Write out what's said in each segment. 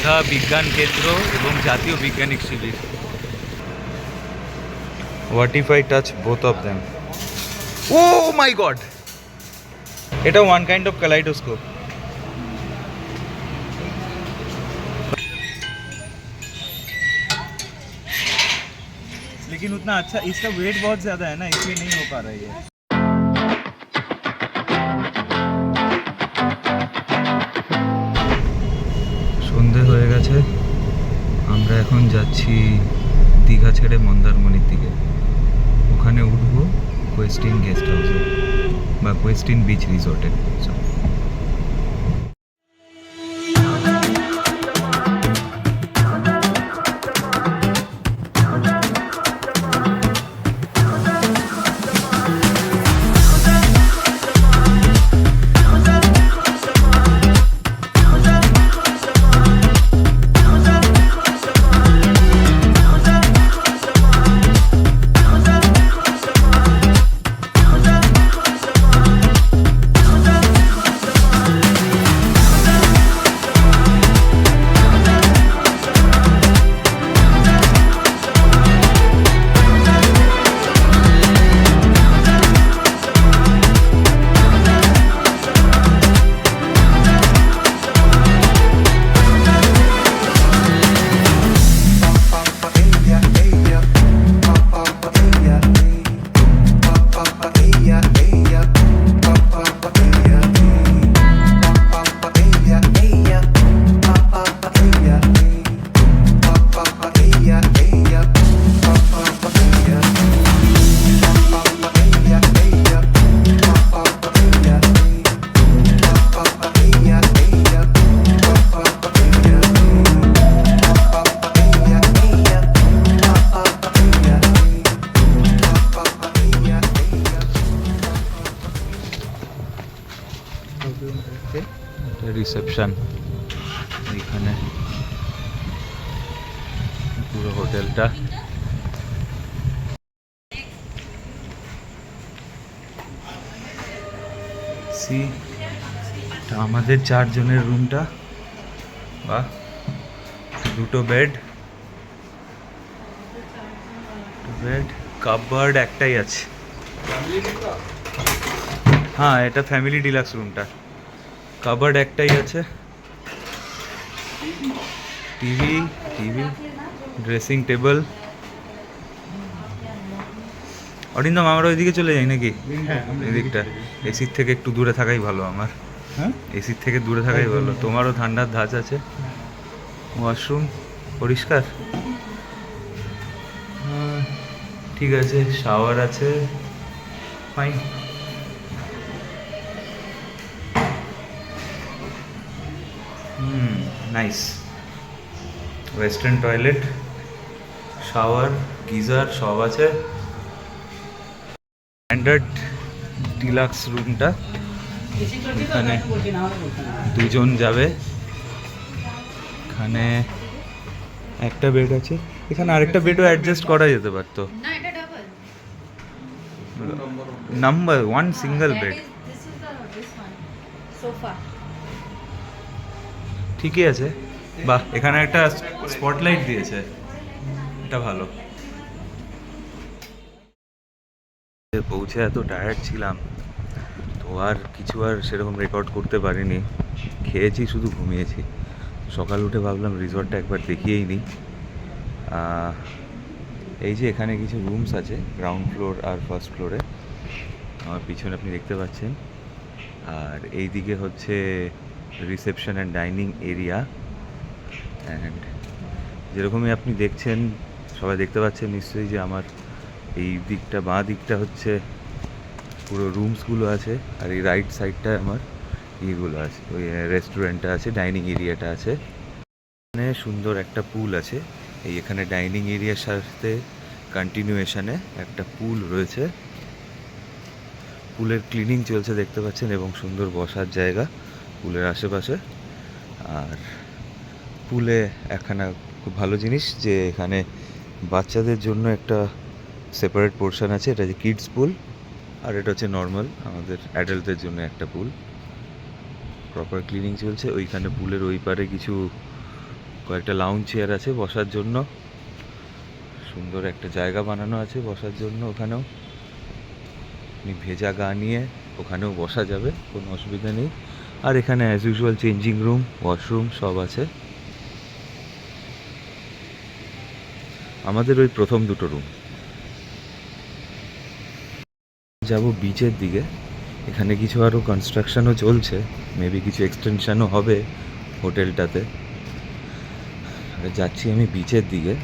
দীঘা বিজ্ঞান কেন্দ্র এবং জাতীয় বৈজ্ঞানিক শিবির। What if I touch both of them? Oh my God, এটা ওয়ান কাইন্ড অফ কালাইডোস্কোপ। लेकिन उतना अच्छा, इसका वेट बहुत ज़्यादा है ना, इसलिए नहीं हो पा रहा है ये। সন্ধে হয়ে গেছে, আমরা এখন যাচ্ছি দীঘা ছেড়ে মন্দারমণির দিকে। ওখানে উঠবো কোয়েস্টিন গেস্ট হাউসে বা কোয়েস্টিন বিচ রিসোর্টে। রিসেপশন এখানে, পুরো হোটেলটা। সি, আমাদের 4 জনের রুমটা, বাহ, দুটো বেড, কাপবোর্ড একটাই আছে। হ্যাঁ, এটা ফ্যামিলি ডিলাক্স রুমটা। কাপবোর্ড একটাই আছে, টিভি, ড্রেসিং টেবিল। অরিন্দম, আমরা ওইদিকে চলে যাই নাকি? এদিকটা এসির থেকে একটু দূরে থাকাই ভালো আমার। হ্যাঁ, এসির থেকে দূরে থাকাই ভালো। তোমারও ঠান্ডার ধাঁচ আছে। ওয়াশরুম পরিষ্কার, ঠিক আছে। শাওয়ার আছে, fine. Nice. Western toilet, shower, geyser সব আছে। স্ট্যান্ডার্ড ডিলাক্স রুমটা, এখানে 2 জন যাবে। এখানে একটা বেড আছে, এখানে আরেকটা বেডও অ্যাডজাস্ট করা যেতে পারতো। নাম্বার 1 সিঙ্গেল বেড, ঠিকই আছে। বাহ, এখানে একটা স্পটলাইট দিয়েছে, এটা ভালো। পৌঁছে এত টায়ার্ড ছিলাম তো আর সেরকম রেকর্ড করতে পারিনি। খেয়েছি, শুধু ঘুমিয়েছি। সকাল উঠে ভাবলাম রিসর্টটা একবার দেখিয়েই নিই। এই যে এখানে কিছু রুমস আছে, গ্রাউন্ড ফ্লোর আর ফার্স্ট ফ্লোরে। আমার পিছনে আপনি দেখতে পাচ্ছেন। আর এই দিকে হচ্ছে reception and dining area. And যেরকমই আপনি দেখছেন, সবাই দেখতে পাচ্ছেন নিশ্চয়ই যে আমার এই দিকটা, বাঁ দিকটা হচ্ছে পুরো রুমসগুলো আছে, আর এই রাইট সাইডটায় আমার ইয়েগুলো আছে, ওই রেস্টুরেন্টটা আছে, ডাইনিং এরিয়াটা আছে। এখানে সুন্দর একটা পুল আছে। এই এখানে ডাইনিং এরিয়ার সাথে কন্টিনিউয়েশনে একটা পুল রয়েছে। পুলের ক্লিনিং চলছে দেখতে পাচ্ছেন, এবং সুন্দর বসার জায়গা পুলের আশেপাশে। আর পুলে একখানা খুব ভালো জিনিস যে এখানে বাচ্চাদের জন্য একটা সেপারেট পোর্শন আছে, এটা যে কিডস পুল, আর এটা হচ্ছে নর্মাল আমাদের অ্যাডাল্টদের জন্য একটা পুল। প্রপার ক্লিনিং চলছে। ওইখানে পুলের ওই পারে কিছু কয়েকটা লাউঞ্জ চেয়ার আছে বসার জন্য, সুন্দর একটা জায়গা বানানো আছে বসার জন্য। ওখানেও আপনি ভেজা গা নিয়ে ওখানেও বসা যাবে, কোনো অসুবিধা নেই। আর এখানে as usual changing room, washroom সব আছে। আমাদের ওই প্রথম দুটো রুম। যাব বিচের দিকে। এখানে কিছু আরও কনস্ট্রাকশনও চলছে, মেবি কিছু এক্সটেনশনও হবে হোটেলটাতে। যাচ্ছি আমি বিচের দিকে।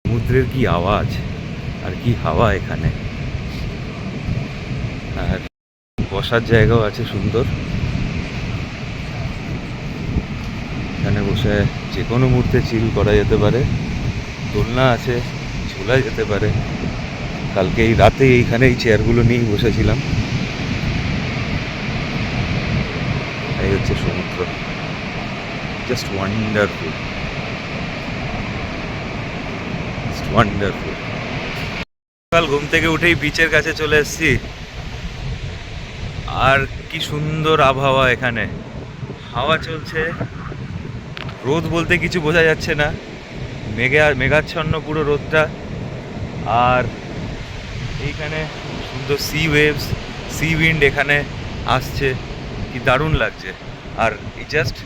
সমুদ্রের কি আওয়াজ আর কি হাওয়া এখানে। আর বসার জায়গাও আছে সুন্দর, এখানে বসে যে কোনো মুহূর্তে চিল করা যেতে পারে। দোলনা আছে, ঝোলা যেতে পারে। কালকে এই রাতে এইখানে এই চেয়ারগুলো নিয়েই বসেছিলাম। এই হচ্ছে সমুদ্র, জাস্ট ওয়ান্ডারফুল, ওয়ান্ডারফুল। সকাল ঘুম থেকে উঠেই বিচের কাছে চলে এসেছি। আর কি সুন্দর আবহাওয়া এখানে, হাওয়া চলছে। রোদ বলতে কিছু বোঝা যাচ্ছে না, মেঘাচ্ছন্ন পুরো রোদটা। আর এইখানে সুন্দর সি ওয়েভস, সি উইন্ড এখানে আসছে, কি দারুণ লাগছে। আর এই জাস্ট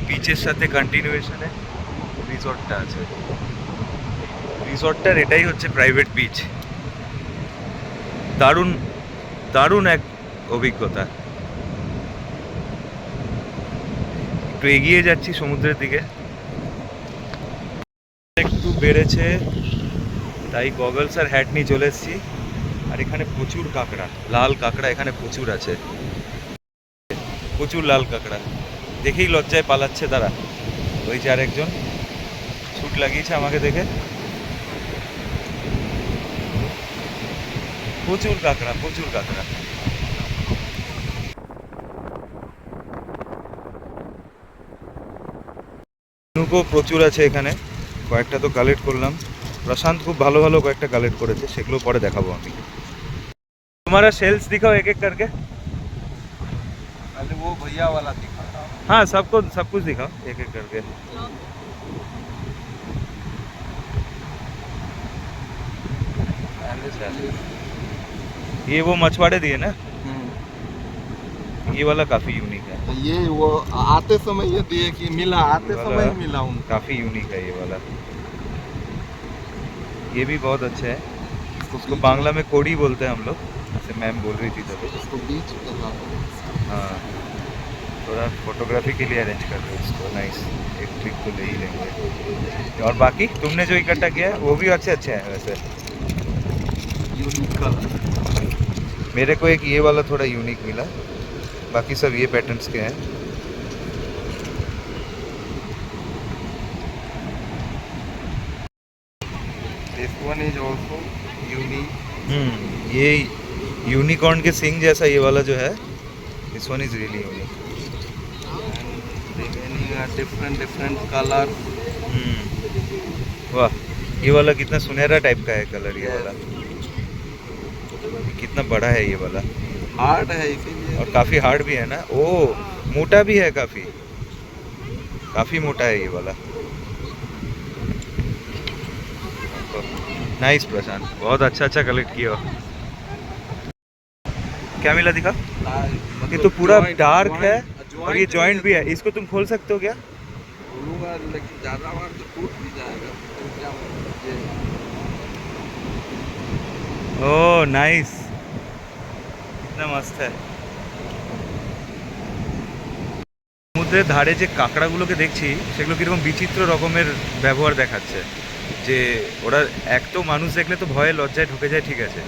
বিচের সাথে কন্টিনিউয়েশনে রিসর্টটা আছে। রিসর্টটার এটাই হচ্ছে প্রাইভেট বিচ। দারুণ দারুণ এক অভিজ্ঞতা। একটু এগিয়ে যাচ্ছি সমুদ্রের দিকে, একটু বেড়েছে তাই গগলস আর হ্যাট নিয়ে চলে এসেছি। আর এখানে প্রচুর কাঁকড়া, লাল কাঁকড়া এখানে প্রচুর আছে, প্রচুর লাল কাঁকড়া। দেখেই লজ্জায় পালাচ্ছে তারা। ওই যে আরেকজন ছুট লাগিয়েছে আমাকে দেখে। প্রচুর কাঁকড়া, প্রচুর কাঁকড়া। ঝিনুকও প্রচুর আছে এখানে, কয়েকটা তো কালেক্ট করলাম। প্রশান্ত খুব ভালো ভালো কয়েকটা কালেক্ট করেছে, সেগুলো পরে দেখাবো আমি। तुम्हारा सेल्स दिखाओ एक एक करके। पहले वो भैया वाला दिखाता हूँ। हाँ सबको सब कुछ दिखाओ एक एक करके। ये वो मछुआरे दिए ना, ये वाला काफी यूनिक है। ये वो आते समय ये दिए कि मिला, आते वाला समय ही मिला उनको। काफी यूनिक है ये वाला। ये भी बहुत अच्छा है, उसको बांग्ला में कोड़ी बोलते हैं हम लोग, जैसे मैम बोल रही थी तभी। उसको बीच पे हाँ। हाँ, थोड़ा फोटोग्राफी के लिए अरेंज कर रहे हैं इसको। नाइस, एक ट्रिक तो ले ही लेंगे। और बाकी तुमने जो इकट्ठा किया है वो भी अच्छे अच्छे हैं वैसे। Unique colour. मेरे को एक ये वाला थोड़ा यूनिक मिला, बाकी सब ये पैटर्न्स के हैं। This one is also unique. ये यूनिकॉर्न के सिंग जैसा ये वाला जो है, this one is really unique. Remaining are different color. वाह, ये वाला कितना सुनहरा टाइप का है कलर, ये वाला कितना बड़ा है ये वाला। हार्ड है इसीलिए। और काफी हार्ड भी है ना। ओ मोटा भी है, काफी काफी मोटा है ये वाला। नाइस प्रशांत, बहुत अच्छा कलेक्ट किया। क्या मिला दिखा? ये तो पूरा डार्क है और ये जॉइंट भी है, इसको तुम खोल सकते हो क्या? खोलूंगा लेकिन ज्यादा बार तो टूट भी जाएगा। तो क्या ओह नाइस, कितना मस्त है। সমুদ্রের ধারে যে কাঁকড়াগুলোকে দেখছি সেগুলো কীরকম বিচিত্র রকমের ব্যবহার দেখাচ্ছে, যে ওরা এক তো মানুষ দেখলে তো ভয়ে লজ্জায় ঢুকে যায়, ঠিক আছে,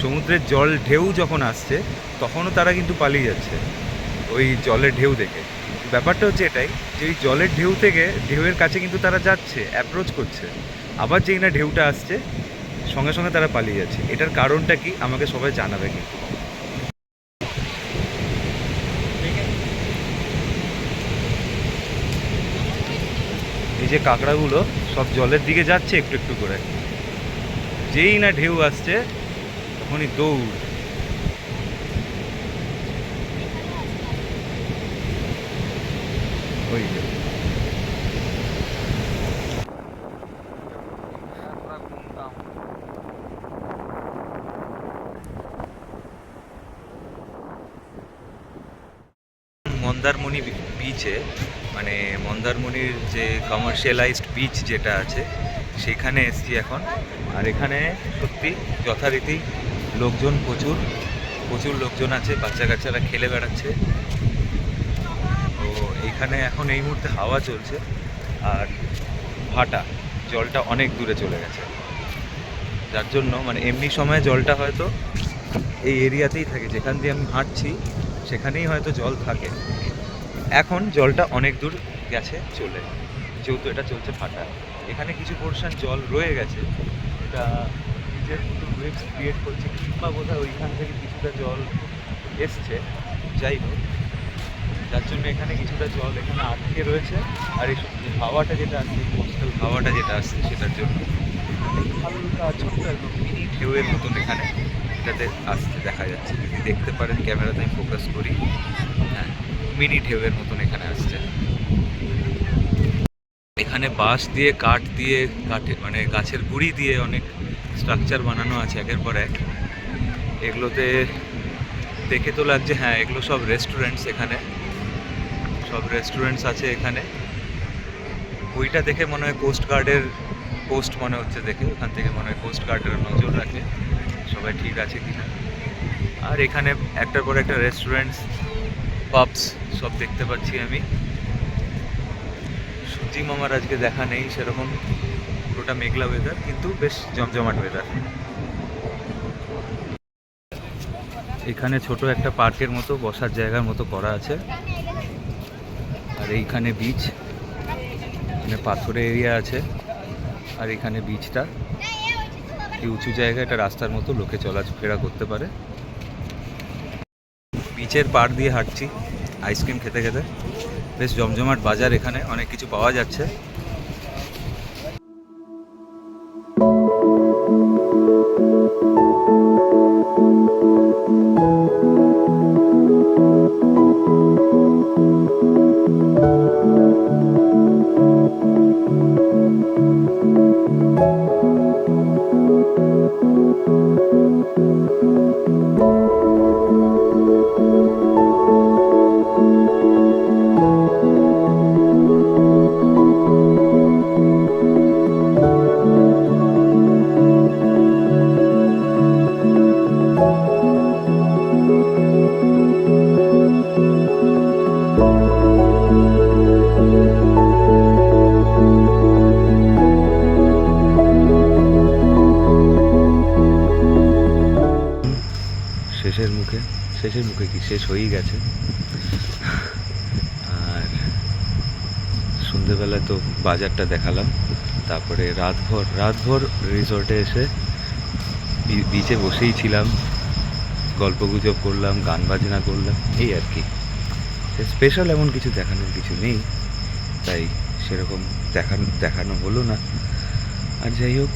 সমুদ্রের জল ঢেউ যখন আসছে তখনও তারা কিন্তু পালিয়ে যাচ্ছে ওই জলের ঢেউ দেখে। ব্যাপারটা হচ্ছে এটাই যে ওই জলের ঢেউ থেকে ঢেউয়ের কাছে কিন্তু তারা যাচ্ছে, অ্যাপ্রোচ করছে, আবার যেই না ঢেউটা আসছে সঙ্গে সঙ্গে তারা পালিয়ে যাচ্ছে। এটার কারণটা কি আমাকে সবাই জানাবে কিন্তু। এই যে কাঁকড়াগুলো সব জলের দিকে যাচ্ছে একটু একটু করে, যেই না ঢেউ আসছে তখনই দৌড়। ওই যে মন্দারমণি বিচে, মানে মন্দারমণির যে কমার্শিয়ালাইজড বিচ যেটা আছে সেখানে এসছি এখন। আর এখানে সত্যি যথারীতি লোকজন প্রচুর প্রচুর লোকজন আছে, বাচ্চা কাচ্চারা খেলে বেড়াচ্ছে। তো এইখানে এখন এই মুহূর্তে হাওয়া চলছে আর ভাটা, জলটা অনেক দূরে চলে গেছে, যার জন্য মানে এমনি সময় জলটা হয়তো এই এরিয়াতেই থাকে, যেখান দিয়ে আমি হাঁটছি সেখানেই হয়তো জল থাকে। এখন জলটা অনেক দূর গেছে চলে, যেহেতু এটা চলছে ভাটা। এখানে কিছু পোর্শন জল রয়ে গেছে, এটা নিজের মতো ওয়েভস ক্রিয়েট করছে, কিংবা বোধহয় ওইখান থেকে কিছুটা জল এসছে, যাই হোক, যার জন্য এখানে কিছুটা জল এখানে আটকে রয়েছে। আর এই হাওয়াটা যেটা আসছে, কোস্টাল হাওয়াটা যেটা আসছে সেটার জন্য হালকা ছোট্ট একদম মিনি ঢেউয়ের মতন এখানে এটাতে আসতে দেখা যাচ্ছে। যদি দেখতে পারেন ক্যামেরাতে আমি ফোকাস করি, হ্যাঁ, মিনি ঢেউয়ের মতন এখানে আসছে। এখানে বাঁশ দিয়ে কাঠ দিয়ে মানে গাছের গুঁড়ি দিয়ে অনেক স্ট্রাকচার বানানো আছে একের পর এক। এগুলোতে দেখে তো লাগছে হ্যাঁ এগুলো সব রেস্টুরেন্টস, এখানে সব রেস্টুরেন্টস আছে এখানে। ওইটা দেখে মনে হয় কোস্ট গার্ডের পোস্ট মনে হচ্ছে, দেখে ওখান থেকে মনে হয় কোস্ট গার্ডের নজর রাখে সবাই ঠিক আছে কিনা। আর এখানে একটার পর একটা রেস্টুরেন্টস, পাবস সব দেখতে পাচ্ছি আমি। সূর্যি মামার আজকে দেখা নেই সেরকম, পুরোটা মেঘলা ওয়েদার, কিন্তু বেশ জমজমাট ওয়েদার। এখানে ছোট একটা পার্কের মতো বসার জায়গার মতো করা আছে। আর এইখানে বিচ, এখানে পাথরের এরিয়া আছে, আর এখানে বিচটা এই উঁচু জায়গা, এটা রাস্তার মতো, লোকে চলাফেরা করতে পারে। বিচের পাড় দিয়ে হাঁটছি আইসক্রিম খেতে খেতে, বেশ জমজমাট বাজার, এখানে অনেক কিছু পাওয়া যাচ্ছে। শেষের মুখে কি শেষ হয়েই গেছে। আর সন্ধেবেলায় তো বাজারটা দেখালাম, তারপরে রাতভর রিসর্টে এসে বিচে বসেই ছিলাম, গল্পগুজব করলাম, গান বাজনা করলাম, এই আর কি। স্পেশাল এমন কিছু দেখানোর কিছু নেই, তাই সেরকম দেখানো হলো না। আর যাই হোক,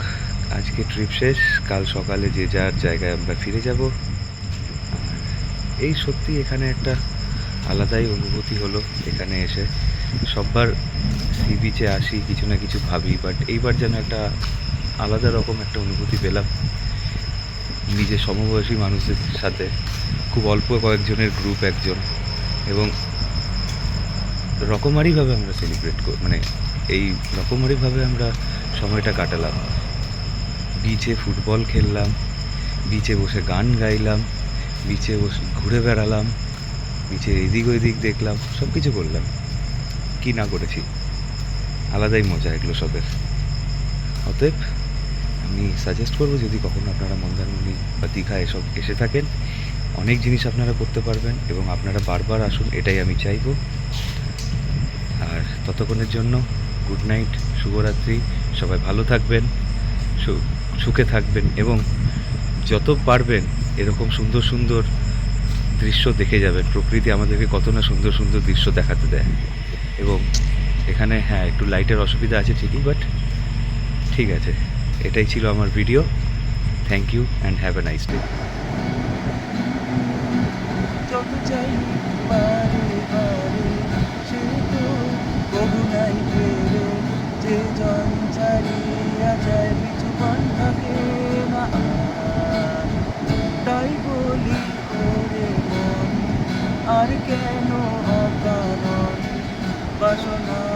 আজকে ট্রিপ শেষ, কাল সকালে যে যার জায়গায় আমরা ফিরে যাব। এই সত্যি এখানে একটা আলাদাই অনুভূতি হলো এখানে এসে। সববার সি বিচে আসি, কিছু না কিছু ভাবি, বাট এইবার যেন একটা আলাদা রকম একটা অনুভূতি পেলাম নিজের সমবয়সী মানুষদের সাথে, খুব অল্প কয়েকজনের গ্রুপ একজন, এবং রকমারিভাবে আমরা সেলিব্রেট মানে এই রকমারিভাবে আমরা সময়টা কাটালাম। বিচে ফুটবল খেললাম, বিচে বসে গান গাইলাম, বিচে বসে ঘুরে বেড়ালাম, বিচে এদিক ওইদিক দেখলাম, সব কিছু করলাম। কি না করেছি, আলাদাই মজা এগুলো সবের। অতএব আমি সাজেস্ট করবো, যদি কখনো আপনারা মন্দারমণি বা দীঘা এসব এসে থাকেন, অনেক জিনিস আপনারা করতে পারবেন এবং আপনারা বারবার আসুন, এটাই আমি চাইবো। আর ততক্ষণের জন্য গুড নাইট, শুভরাত্রি, সবাই ভালো থাকবেন, সুখে থাকবেন এবং যত পারবেন এরকম সুন্দর সুন্দর দৃশ্য দেখে যাবেন। প্রকৃতি আমাদেরকে কত না সুন্দর সুন্দর দৃশ্য দেখাতে দেয়। এবং এখানে হ্যাঁ একটু লাইটের অসুবিধা আছে ঠিকই, বাট ঠিক আছে। এটাই ছিল আমার video. Thank you and have a nice day. যত চাই বারে বারে সে তো কবু নাই ফেরে, যে জন ছাড়িয়া যায় পিছু পান থাকে না আর। তাই বলি ওরে মন, আর কেন অকারণ বাসনা